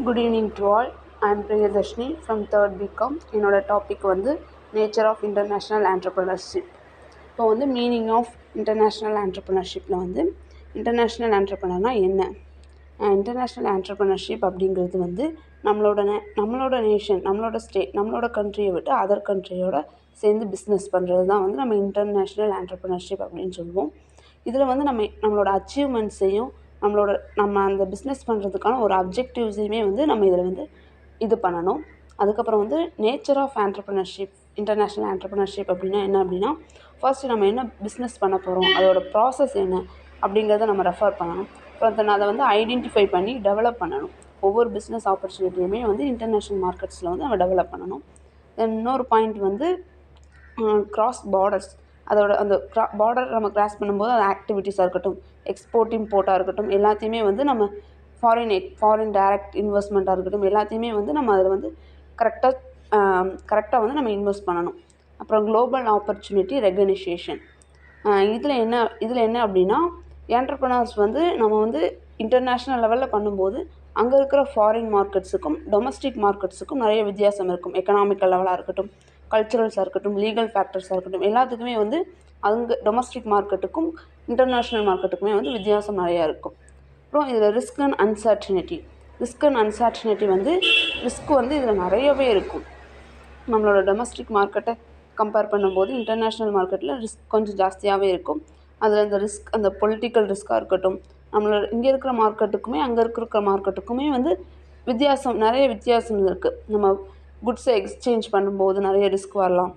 Good evening to all. I am Priyadashni from 3rd BCom. என்னோட topic வந்து nature of international entrepreneurship. இப்போ வந்து meaning of international ஆண்டர்ப்ரனர்ஷிப்பில் வந்து international ஆண்டர்ப்ரனர்னா என்ன? International entrepreneurship அப்படிங்கிறது வந்து நம்மளோட நேஷன், நம்மளோட ஸ்டேட், நம்மளோட கண்ட்ரியை விட்டு அதர் கண்ட்ரியோட சேர்ந்து பிஸ்னஸ் பண்ணுறது தான் வந்து நம்ம இன்டர்நேஷ்னல் ஆண்டர்ப்ரனர்ஷிப் அப்படின்னு சொல்லுவோம். இதில் வந்து நம்மளோட அச்சீவ்மெண்ட்ஸையும் நம்ம அந்த பிஸ்னஸ் பண்ணுறதுக்கான ஒரு அப்ஜெக்டிவ்ஸையுமே வந்து நம்ம இதில் வந்து இது பண்ணணும். அதுக்கப்புறம் வந்து nature of entrepreneurship, international entrepreneurship அப்படின்னா என்ன அப்படின்னா, ஃபர்ஸ்ட்டு நம்ம என்ன பிஸ்னஸ் பண்ண போகிறோம், அதோட ப்ராசஸ் என்ன அப்படிங்கிறத நம்ம ரெஃபர் பண்ணணும். அப்புறம் அதை வந்து ஐடென்டிஃபை பண்ணி டெவலப் பண்ணணும். ஒவ்வொரு பிஸ்னஸ் ஆப்பர்ச்சுனிட்டியுமே வந்து இன்டர்நேஷ்னல் மார்க்கெட்ஸில் வந்து நம்ம டெவலப் பண்ணணும். தென் இன்னொரு பாயிண்ட் வந்து கிராஸ் பார்டர்ஸ். அதோட அந்த பார்டர் நம்ம கிராஸ் பண்ணும்போது அது ஆக்டிவிட்டீஸாக இருக்கட்டும், எக்ஸ்போர்ட் இம்போர்ட்டாக இருக்கட்டும், எல்லாத்தையுமே வந்து நம்ம ஃபாரின் டைரக்ட் இன்வெஸ்ட்மெண்ட்டாக இருக்கட்டும், எல்லாத்தையுமே வந்து நம்ம அதில் வந்து கரெக்டாக வந்து நம்ம இன்வெஸ்ட் பண்ணணும். அப்புறம் குளோபல் ஆப்பர்ச்சுனிட்டி ரெகனைசேஷன். இதில் என்ன அப்படின்னா, என்டர்ப்ரனர்ஸ் வந்து நம்ம வந்து இன்டர்நேஷ்னல் லெவலில் பண்ணும்போது அங்கே இருக்கிற ஃபாரின் மார்க்கெட்ஸுக்கும் டொமஸ்டிக் மார்க்கெட்ஸுக்கும் நிறைய வித்தியாசம் இருக்கும். எக்கனாமிக்கல் லெவலாக இருக்கட்டும், கல்ச்சுரல்ஸாக இருக்கட்டும், லீகல் ஃபேக்டர்ஸாக இருக்கட்டும், எல்லாத்துக்குமே வந்து அங்கே டொமஸ்டிக் மார்க்கெட்டுக்கும் இன்டர்நேஷ்னல் மார்க்கெட்டுக்குமே வந்து வித்தியாசம் நிறையா இருக்கும். அப்புறம் இதில் ரிஸ்க் அண்ட் அன்சர்டினிட்டி வந்து ரிஸ்க் வந்து இதில் நிறையவே இருக்கும். நம்மளோட டொமஸ்டிக் மார்க்கெட்டை கம்பேர் பண்ணும்போது இன்டர்நேஷ்னல் மார்க்கெட்டில் ரிஸ்க் கொஞ்சம் ஜாஸ்தியாகவே இருக்கும். அதில் அந்த ரிஸ்க், அந்த பொலிட்டிக்கல் ரிஸ்க்காக இருக்கட்டும், நம்மளோட இங்கே இருக்கிற மார்க்கெட்டுக்குமே அங்கே இருக்கிற மார்க்கெட்டுக்குமே வந்து நிறைய வித்தியாசம் இருக்குது. நம்ம குட்ஸை எக்ஸ்சேஞ்ச் பண்ணும்போது நிறைய ரிஸ்க் வரலாம்.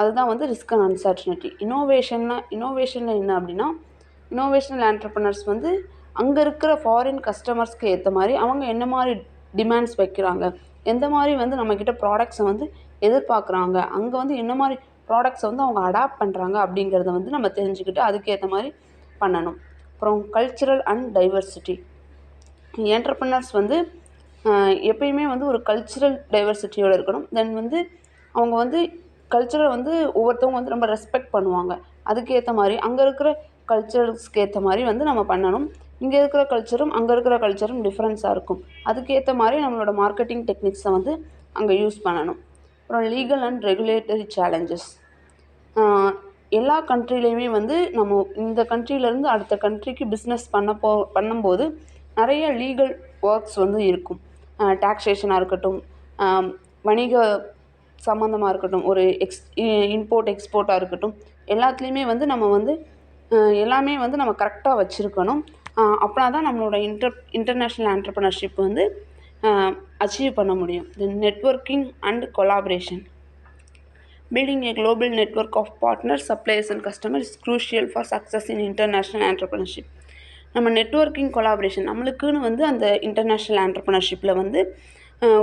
அதுதான் வந்து ரிஸ்க் அண்ட் அன்சர்டினிட்டி. இன்னோவேஷனில் என்ன அப்படின்னா, இன்னோவேஷனல் ஆண்டர்ப்ரனர்ஸ் வந்து அங்கே இருக்கிற ஃபாரின் கஸ்டமர்ஸ்க்கு ஏற்ற மாதிரி அவங்க என்ன மாதிரி டிமாண்ட்ஸ் வைக்கிறாங்க, எந்த மாதிரி வந்து நம்மக்கிட்ட ப்ராடக்ட்ஸை வந்து எதிர்பார்க்குறாங்க, அங்கே வந்து என்ன மாதிரி ப்ராடக்ட்ஸை வந்து அவங்க அடாப்ட் பண்ணுறாங்க அப்படிங்கிறத வந்து நம்ம தெரிஞ்சுக்கிட்டு அதுக்கேற்ற மாதிரி பண்ணணும். அப்புறம் கல்ச்சுரல் அண்ட் டைவர்சிட்டி. என்டர்ப்ரனர்ஸ் வந்து எப்பயுமே வந்து ஒரு கல்ச்சுரல் டைவர்சிட்டியோடு இருக்கணும். தென் வந்து அவங்க வந்து கல்ச்சரை வந்து ஒவ்வொருத்தவங்க வந்து ரொம்ப ரெஸ்பெக்ட் பண்ணுவாங்க. அதுக்கேற்ற மாதிரி அங்கே இருக்கிற கல்ச்சர்ஸ்க்கு ஏற்ற மாதிரி வந்து நம்ம பண்ணணும். இங்கே இருக்கிற கல்ச்சரும் அங்கே இருக்கிற கல்ச்சரும் டிஃப்ரென்ஸாக இருக்கும். அதுக்கேற்ற மாதிரி நம்மளோட மார்க்கெட்டிங் டெக்னிக்ஸை வந்து அங்கே யூஸ் பண்ணணும். அப்புறம் லீகல் அண்ட் ரெகுலேட்டரி சேலஞ்சஸ். எல்லா கண்ட்ரிலையுமே வந்து நம்ம இந்த கண்ட்ரிலேருந்து அடுத்த கண்ட்ரிக்கு பிஸ்னஸ் பண்ணும்போது நிறைய லீகல் ஒர்க்ஸ் வந்து இருக்கும். டாக்ஸேஷனாக இருக்கட்டும், வணிக சம்மந்தமாக இருக்கட்டும், ஒரு இம்போர்ட் எக்ஸ்போர்ட்டாக இருக்கட்டும், எல்லாத்துலேயுமே வந்து நம்ம வந்து எல்லாமே வந்து நம்ம கரெக்டாக வச்சுருக்கணும். அப்படின்னா தான் நம்மளோட இன்டர்நேஷ்னல் ஆண்டர்ப்ரனர்ஷிப் வந்து அச்சீவ் பண்ண முடியும். Then networking and collaboration. Building a global network of partners, suppliers and customers is crucial for success in international entrepreneurship. நம்ம நெட்வொர்க்கிங் கொலாபரேஷன் நம்மளுக்குன்னு வந்து அந்த இன்டர்நேஷ்னல் ஆண்டர்ப்ரனர்ஷிப்பில் வந்து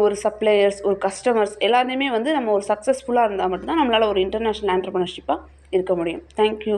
ஒரு சப்ளையர்ஸ், ஒரு கஸ்டமர்ஸ் எல்லாத்தையுமே வந்து நம்ம ஒரு சக்ஸஸ்ஃபுல்லாக இருந்தால் மட்டும்தான் நம்மளால் ஒரு இன்டர்நேஷ்னல் ஆண்டர்ப்ரனர்ஷிப்பாக இருக்க முடியும். தேங்க்யூ.